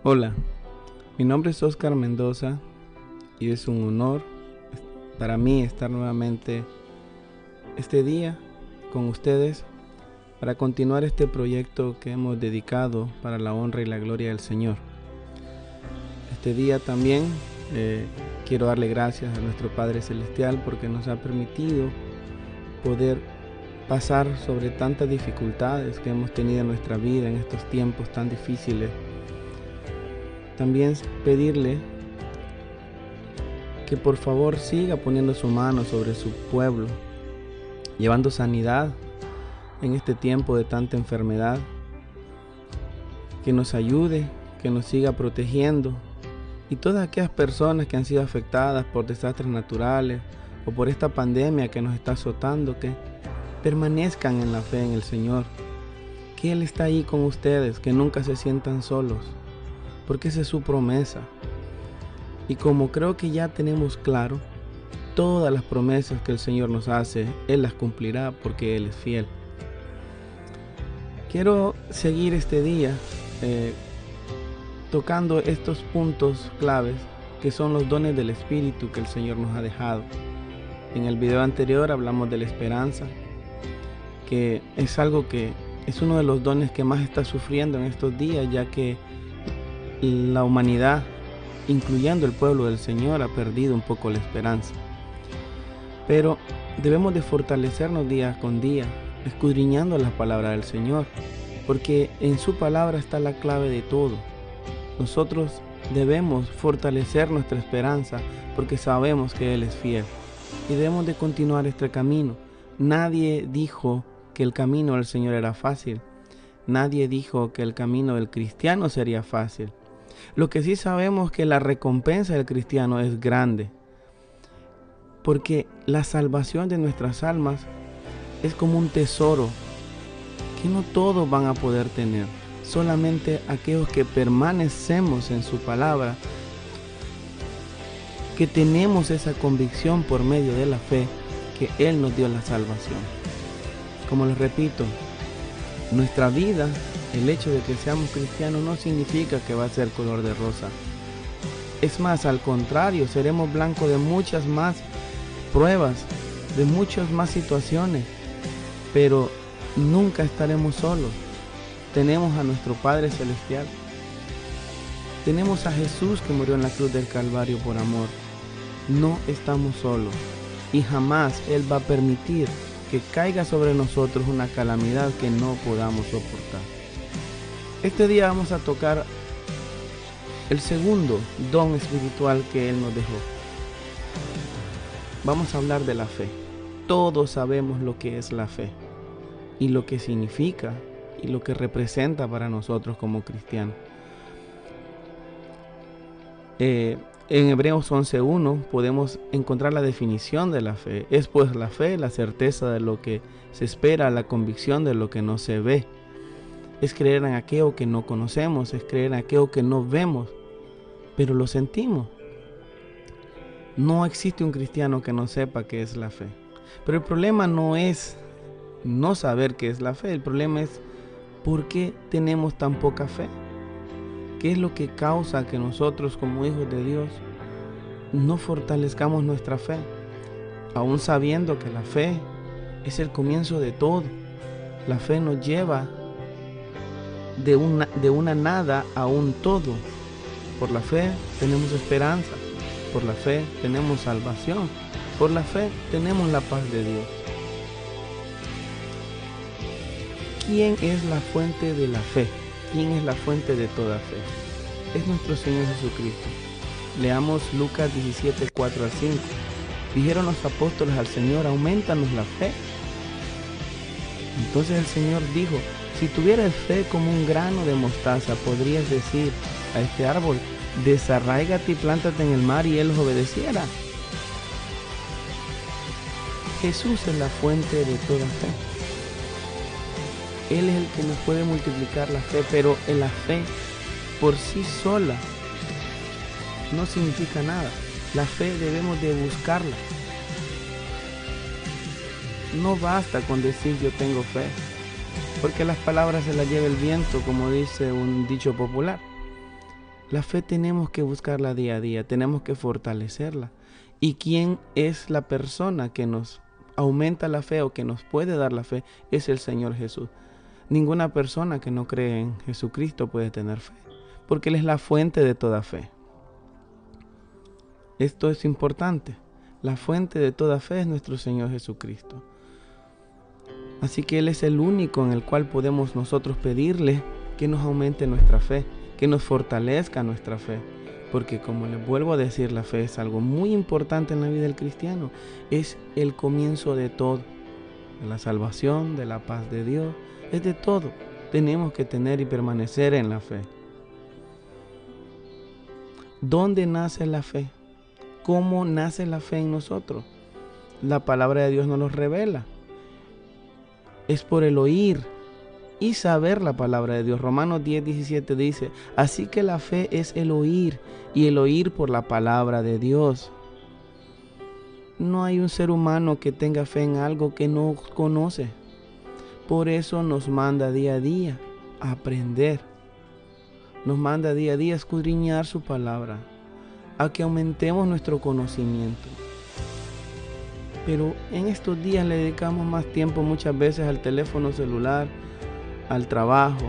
Hola, mi nombre es Oscar Mendoza y es un honor para mí estar nuevamente este día con ustedes para continuar este proyecto que hemos dedicado para la honra y la gloria del Señor. Este día también quiero darle gracias a nuestro Padre Celestial porque nos ha permitido poder pasar sobre tantas dificultades que hemos tenido en nuestra vida en estos tiempos tan difíciles. También pedirle que por favor siga poniendo su mano sobre su pueblo, llevando sanidad en este tiempo de tanta enfermedad, que nos ayude, que nos siga protegiendo, y todas aquellas personas que han sido afectadas por desastres naturales o por esta pandemia que nos está azotando, que permanezcan en la fe en el Señor, que Él está ahí con ustedes, que nunca se sientan solos, porque esa es su promesa. Y como creo que ya tenemos claro, todas las promesas que el Señor nos hace, Él las cumplirá porque Él es fiel. Quiero seguir este día tocando estos puntos claves que son los dones del Espíritu que el Señor nos ha dejado. En el video anterior hablamos de la esperanza, que es algo que es uno de los dones que más está sufriendo en estos días, ya que la humanidad, incluyendo el pueblo del Señor, ha perdido un poco la esperanza. Pero debemos de fortalecernos día con día, escudriñando la palabra del Señor, porque en su palabra está la clave de todo. Nosotros debemos fortalecer nuestra esperanza porque sabemos que Él es fiel y debemos de continuar este camino. Nadie dijo que el camino del Señor era fácil. Nadie dijo que el camino del cristiano sería fácil. Lo que sí sabemos es que la recompensa del cristiano es grande, porque la salvación de nuestras almas es como un tesoro que no todos van a poder tener, solamente aquellos que permanecemos en su palabra, que tenemos esa convicción por medio de la fe que Él nos dio la salvación. Como les repito, nuestra vida, el hecho de que seamos cristianos no significa que va a ser color de rosa. Es más, al contrario, seremos blanco de muchas más pruebas, de muchas más situaciones, pero nunca estaremos solos. Tenemos a nuestro Padre Celestial. Tenemos a Jesús que murió en la cruz del Calvario por amor. No estamos solos y jamás Él va a permitir que caiga sobre nosotros una calamidad que no podamos soportar. Este día vamos a tocar el segundo don espiritual que Él nos dejó. Vamos a hablar de la fe. Todos sabemos lo que es la fe y lo que significa y lo que representa para nosotros como cristianos. En Hebreos 11:1 podemos encontrar la definición de la fe. Es pues la fe, la certeza de lo que se espera, la convicción de lo que no se ve. Es creer en aquello que no conocemos, es creer en aquello que no vemos, pero lo sentimos. No existe un cristiano que no sepa qué es la fe. Pero el problema no es no saber qué es la fe, el problema es ¿por qué tenemos tan poca fe? ¿Qué es lo que causa que nosotros como hijos de Dios no fortalezcamos nuestra fe? Aún sabiendo que la fe es el comienzo de todo. La fe nos lleva de una nada a un todo. Por la fe tenemos esperanza. Por la fe tenemos salvación. Por la fe tenemos la paz de Dios. ¿Quién es la fuente de la fe? ¿Quién es la fuente de toda fe? Es nuestro Señor Jesucristo. Leamos Lucas 17, 4 al 5. Dijeron los apóstoles al Señor: aumentanos la fe. Entonces el Señor dijo: si tuvieras fe como un grano de mostaza, podrías decir a este árbol: desarráigate y plántate en el mar, y él os obedeciera. Jesús es la fuente de toda fe. Él es el que nos puede multiplicar la fe, pero la fe por sí sola no significa nada. La fe debemos de buscarla. No basta con decir yo tengo fe, porque las palabras se las lleva el viento, como dice un dicho popular. La fe tenemos que buscarla día a día, tenemos que fortalecerla. ¿Y quién es la persona que nos aumenta la fe o que nos puede dar la fe? Es el Señor Jesús. Ninguna persona que no cree en Jesucristo puede tener fe, porque Él es la fuente de toda fe. Esto es importante. La fuente de toda fe es nuestro Señor Jesucristo. Así que Él es el único en el cual podemos nosotros pedirle que nos aumente nuestra fe, que nos fortalezca nuestra fe. Porque como les vuelvo a decir, la fe es algo muy importante en la vida del cristiano. Es el comienzo de todo, de la salvación, de la paz de Dios, es de todo. Tenemos que tener y permanecer en la fe. ¿Dónde nace la fe? ¿Cómo nace la fe en nosotros? La palabra de Dios nos lo revela. Es por el oír y saber la palabra de Dios. Romanos 10:17 dice, así que la fe es el oír, y el oír por la palabra de Dios. No hay un ser humano que tenga fe en algo que no conoce. Por eso nos manda día a día a aprender. Nos manda día a día a escudriñar su palabra, a que aumentemos nuestro conocimiento. Pero en estos días le dedicamos más tiempo muchas veces al teléfono celular, al trabajo,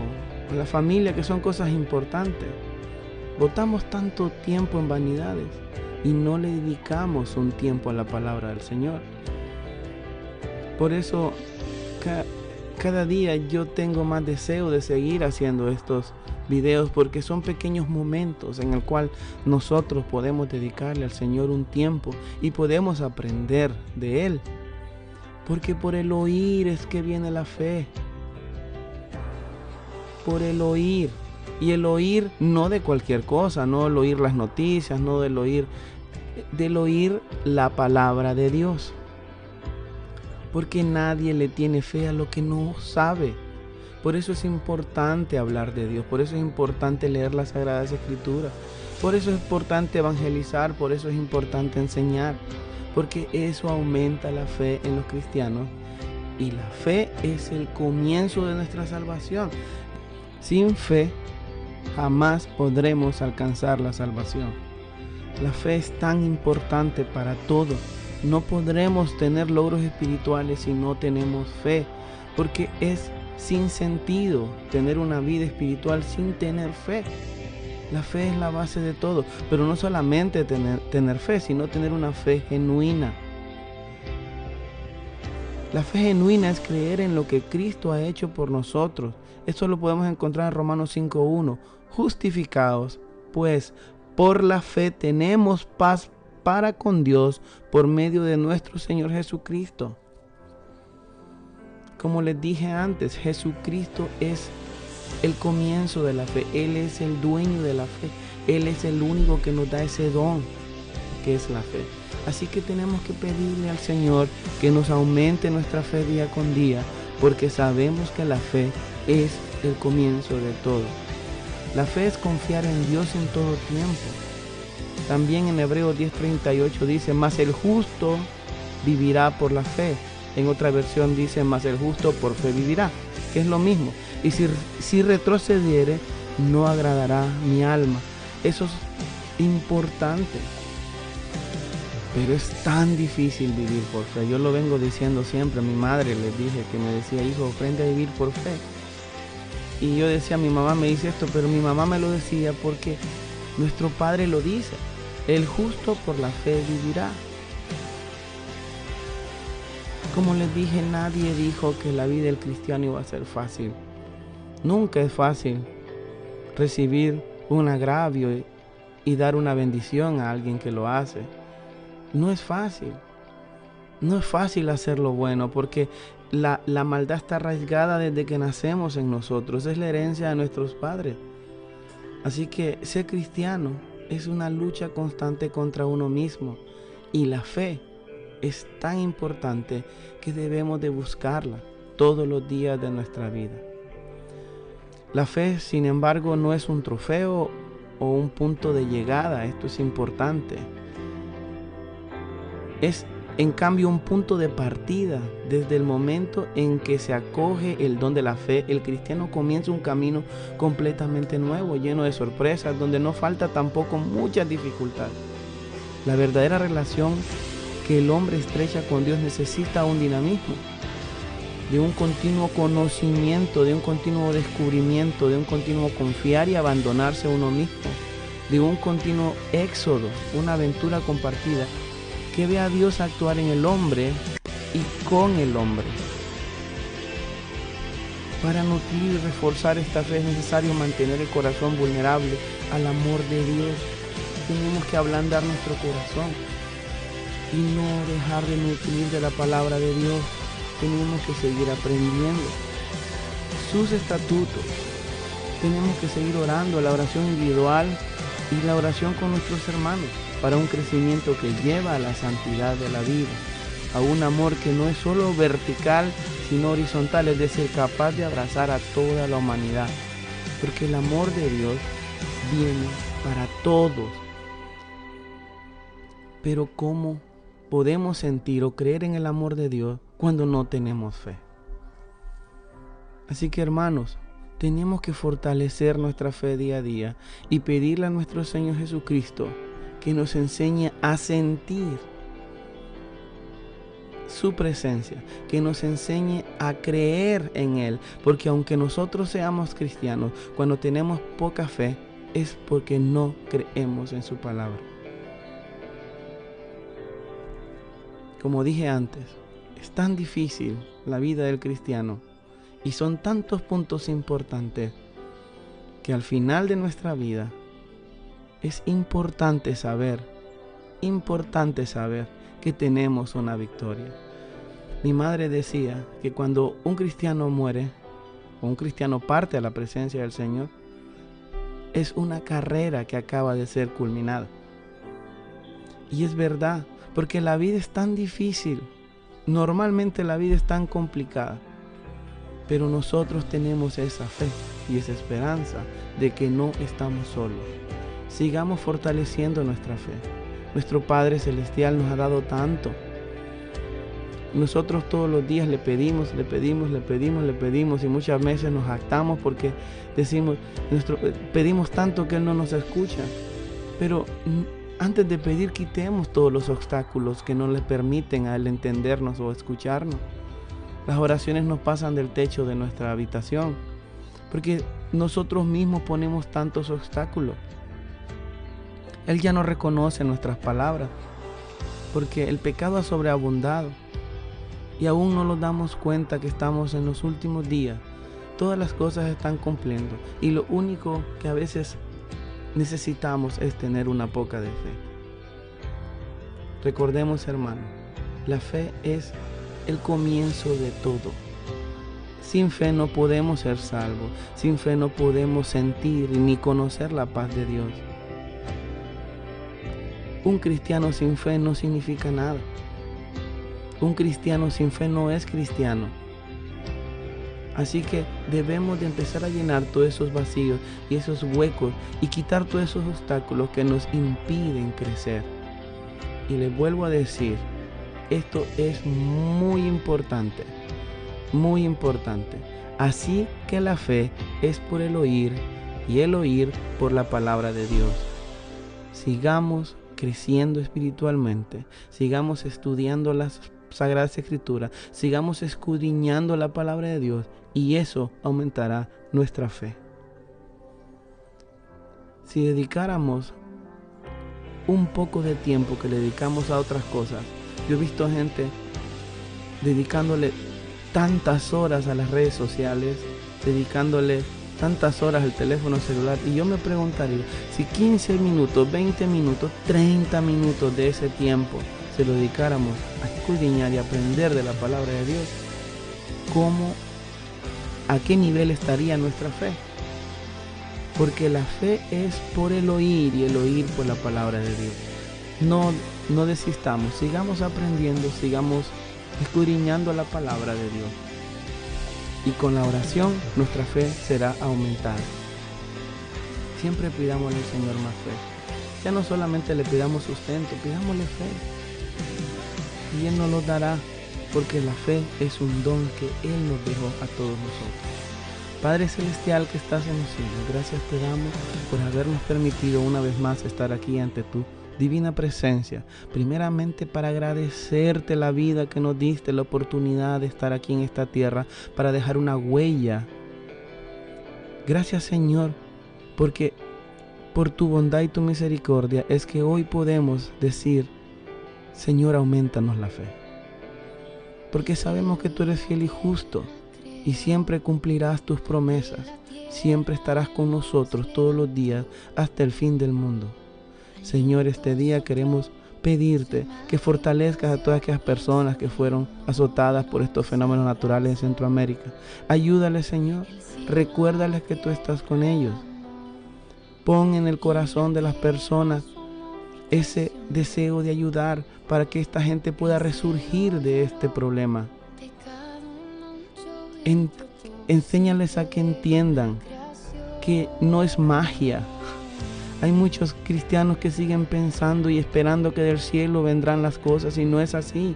a la familia, que son cosas importantes. Botamos tanto tiempo en vanidades y no le dedicamos un tiempo a la palabra del Señor. Por eso cada día yo tengo más deseo de seguir haciendo estos videos, porque son pequeños momentos en el cual nosotros podemos dedicarle al Señor un tiempo y podemos aprender de Él. Porque por el oír es que viene la fe. Por el oír. Y el oír no de cualquier cosa, no el oír las noticias, no del oír la palabra de Dios. Porque nadie le tiene fe a lo que no sabe. Por eso es importante hablar de Dios, por eso es importante leer las Sagradas Escrituras, por eso es importante evangelizar, por eso es importante enseñar, porque eso aumenta la fe en los cristianos, y la fe es el comienzo de nuestra salvación. Sin fe jamás podremos alcanzar la salvación. La fe es tan importante para todo. No podremos tener logros espirituales si no tenemos fe, porque es sin sentido tener una vida espiritual sin tener fe. La fe es la base de todo, pero no solamente tener fe, sino tener una fe genuina. La fe genuina es creer en lo que Cristo ha hecho por nosotros. Esto lo podemos encontrar en Romanos 5:1. Justificados, pues, por la fe tenemos paz para con Dios por medio de nuestro Señor Jesucristo. Como les dije antes, Jesucristo es el comienzo de la fe. Él es el dueño de la fe. Él es el único que nos da ese don, que es la fe. Así que tenemos que pedirle al Señor que nos aumente nuestra fe día con día, porque sabemos que la fe es el comienzo de todo. La fe es confiar en Dios en todo tiempo. También en Hebreos 10:38 dice, mas el justo vivirá por la fe. En otra versión dice, mas el justo por fe vivirá, que es lo mismo. Y si retrocediere, no agradará mi alma. Eso es importante. Pero es tan difícil vivir por fe. Yo lo vengo diciendo siempre. A mi madre les dije que me decía, hijo, aprende a vivir por fe. Y yo decía, mi mamá me dice esto, pero mi mamá me lo decía porque nuestro Padre lo dice. El justo por la fe vivirá. Como les dije, nadie dijo que la vida del cristiano iba a ser fácil. Nunca es fácil recibir un agravio y dar una bendición a alguien que lo hace. No es fácil. No es fácil hacer lo bueno, porque la maldad está arraigada desde que nacemos en nosotros. Es la herencia de nuestros padres. Así que ser cristiano es una lucha constante contra uno mismo. Y la fe es tan importante que debemos de buscarla todos los días de nuestra vida. La fe, sin embargo, no es un trofeo o un punto de llegada. Esto es importante. Es en cambio, un punto de partida. Desde el momento en que se acoge el don de la fe, el cristiano comienza un camino completamente nuevo, lleno de sorpresas, donde no falta tampoco mucha dificultad. La verdadera relación que el hombre estrecha con Dios necesita un dinamismo, de un continuo conocimiento, de un continuo descubrimiento, de un continuo confiar y abandonarse a uno mismo, de un continuo éxodo, una aventura compartida que ve a Dios actuar en el hombre y con el hombre. Para nutrir y reforzar esta fe es necesario mantener el corazón vulnerable al amor de Dios. Tenemos que ablandar nuestro corazón y no dejar de nutrir de la palabra de Dios. Tenemos que seguir aprendiendo sus estatutos. Tenemos que seguir orando, la oración individual y la oración con nuestros hermanos, para un crecimiento que lleva a la santidad de la vida, a un amor que no es solo vertical, sino horizontal, es decir, capaz de abrazar a toda la humanidad, porque el amor de Dios viene para todos. Pero ¿cómo podemos sentir o creer en el amor de Dios cuando no tenemos fe? Así que, hermanos, tenemos que fortalecer nuestra fe día a día y pedirle a nuestro Señor Jesucristo que nos enseñe a sentir su presencia, que nos enseñe a creer en Él, porque aunque nosotros seamos cristianos, cuando tenemos poca fe es porque no creemos en su palabra. Como dije antes, es tan difícil la vida del cristiano y son tantos puntos importantes que al final de nuestra vida es importante saber que tenemos una victoria. Mi madre decía que cuando un cristiano muere, o un cristiano parte a la presencia del Señor, es una carrera que acaba de ser culminada. Y es verdad, porque la vida es tan difícil, normalmente la vida es tan complicada, pero nosotros tenemos esa fe y esa esperanza de que no estamos solos. Sigamos fortaleciendo nuestra fe. Nuestro Padre Celestial nos ha dado tanto. Nosotros todos los días le pedimos y muchas veces nos jactamos porque decimos, pedimos tanto que Él no nos escucha. Pero antes de pedir, quitemos todos los obstáculos que no le permiten a Él entendernos o escucharnos. Las oraciones nos pasan del techo de nuestra habitación porque nosotros mismos ponemos tantos obstáculos. Él ya no reconoce nuestras palabras porque el pecado ha sobreabundado y aún no nos damos cuenta que estamos en los últimos días. Todas las cosas están cumpliendo y lo único que a veces necesitamos es tener una poca de fe. Recordemos, hermano, la fe es el comienzo de todo. Sin fe no podemos ser salvos, sin fe no podemos sentir ni conocer la paz de Dios. Un cristiano sin fe no significa nada. Un cristiano sin fe no es cristiano. Así que debemos de empezar a llenar todos esos vacíos y esos huecos y quitar todos esos obstáculos que nos impiden crecer. Y les vuelvo a decir, esto es muy importante, muy importante. Así que la fe es por el oír y el oír por la palabra de Dios. Sigamos creciendo espiritualmente, sigamos estudiando las Sagradas Escrituras, sigamos escudriñando la palabra de Dios y eso aumentará nuestra fe. Si dedicáramos un poco de tiempo que le dedicamos a otras cosas, yo he visto gente dedicándole tantas horas a las redes sociales, dedicándole tantas horas al teléfono celular, y yo me preguntaría si 15 minutos, 20 minutos, 30 minutos de ese tiempo se lo dedicáramos a escudriñar y aprender de la palabra de Dios, ¿a qué nivel estaría nuestra fe? Porque la fe es por el oír y el oír por la palabra de Dios. No desistamos, sigamos aprendiendo, sigamos escudriñando la palabra de Dios. Y con la oración nuestra fe será aumentada. Siempre pidámosle al Señor más fe. Ya no solamente le pidamos sustento, pidámosle fe. y Él nos lo dará, porque la fe es un don que Él nos dejó a todos nosotros. Padre Celestial que estás en los cielos, gracias te damos por habernos permitido una vez más estar aquí ante tu divina presencia. Primeramente para agradecerte la vida que nos diste, la oportunidad de estar aquí en esta tierra para dejar una huella. Gracias Señor, porque por tu bondad y tu misericordia es que hoy podemos decir, Señor, aumentanos la fe. Porque sabemos que tú eres fiel y justo y siempre cumplirás tus promesas. Siempre estarás con nosotros todos los días hasta el fin del mundo. Señor, este día queremos pedirte que fortalezcas a todas aquellas personas que fueron azotadas por estos fenómenos naturales en Centroamérica. Ayúdales, Señor. Recuérdales que tú estás con ellos. Pon en el corazón de las personas ese deseo de ayudar para que esta gente pueda resurgir de este problema. Enséñales a que entiendan que no es magia. Hay muchos cristianos que siguen pensando y esperando que del cielo vendrán las cosas y no es así.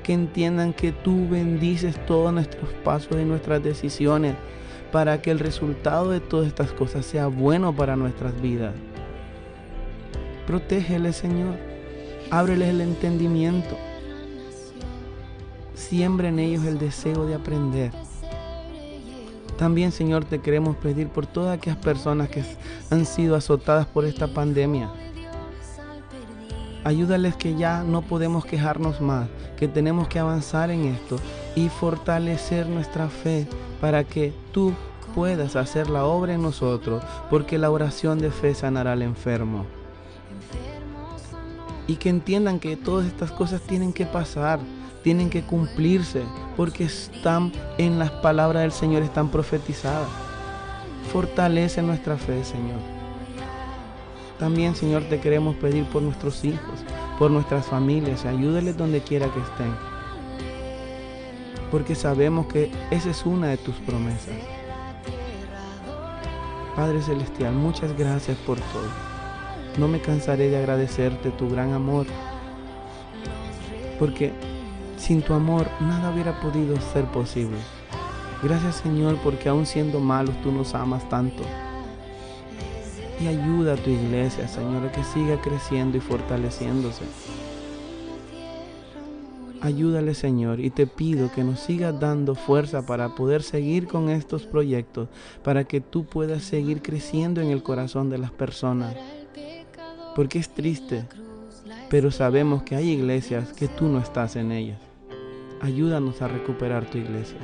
Que entiendan que tú bendices todos nuestros pasos y nuestras decisiones para que el resultado de todas estas cosas sea bueno para nuestras vidas. Protégeles, Señor. Ábreles el entendimiento. Siembra en ellos el deseo de aprender. También, Señor, te queremos pedir por todas aquellas personas que han sido azotadas por esta pandemia. Ayúdales que ya no podemos quejarnos más, que tenemos que avanzar en esto y fortalecer nuestra fe para que tú puedas hacer la obra en nosotros, porque la oración de fe sanará al enfermo. Y que entiendan que todas estas cosas tienen que pasar, tienen que cumplirse, porque están en las palabras del Señor, están profetizadas. Fortalece nuestra fe, Señor. También, Señor, te queremos pedir por nuestros hijos, por nuestras familias. Ayúdales donde quiera que estén, porque sabemos que esa es una de tus promesas. Padre Celestial, muchas gracias por todo. No me cansaré de agradecerte tu gran amor, porque sin tu amor nada hubiera podido ser posible. Gracias, Señor, porque aún siendo malos tú nos amas tanto. Y ayuda a tu iglesia, Señor, a que siga creciendo y fortaleciéndose. Ayúdale, Señor, y te pido que nos sigas dando fuerza para poder seguir con estos proyectos, para que tú puedas seguir creciendo en el corazón de las personas. Porque es triste, pero sabemos que hay iglesias que tú no estás en ellas. Ayúdanos a recuperar tu iglesia.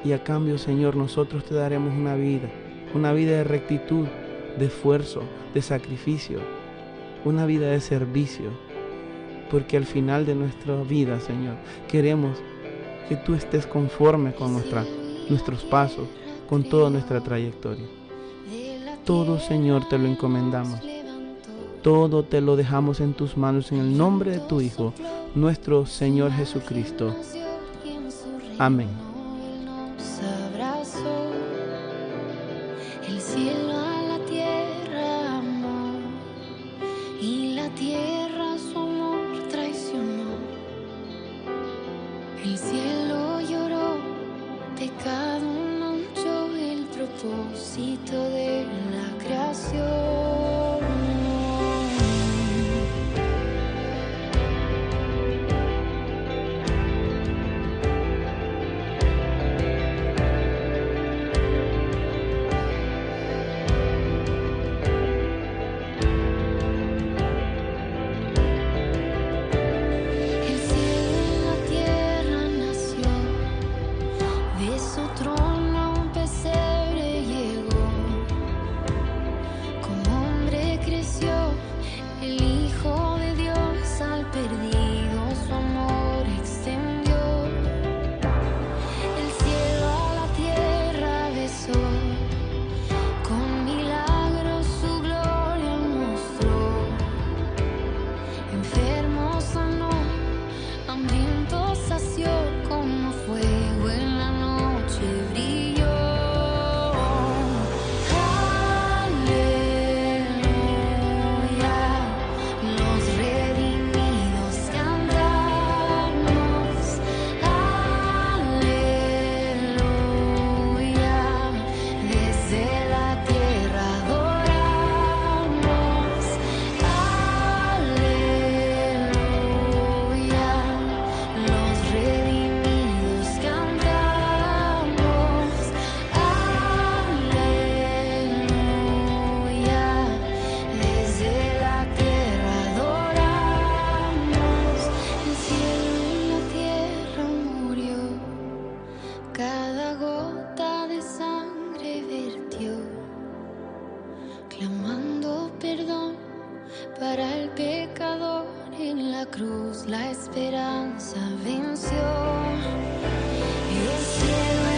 Y a cambio, Señor, nosotros te daremos una vida de rectitud, de esfuerzo, de sacrificio, una vida de servicio. Porque al final de nuestra vida, Señor, queremos que tú estés conforme con nuestros pasos, con toda nuestra trayectoria. Todo, Señor, te lo encomendamos. Todo te lo dejamos en tus manos en el nombre de tu Hijo, nuestro Señor Jesucristo. Amén. El cielo a la tierra amó, y la tierra su amor traicionó. El cielo lloró, pecado manchó el propósito de la creación. Los redimidos cantan. derramando perdón para el pecador. En la cruz la esperanza venció. El cielo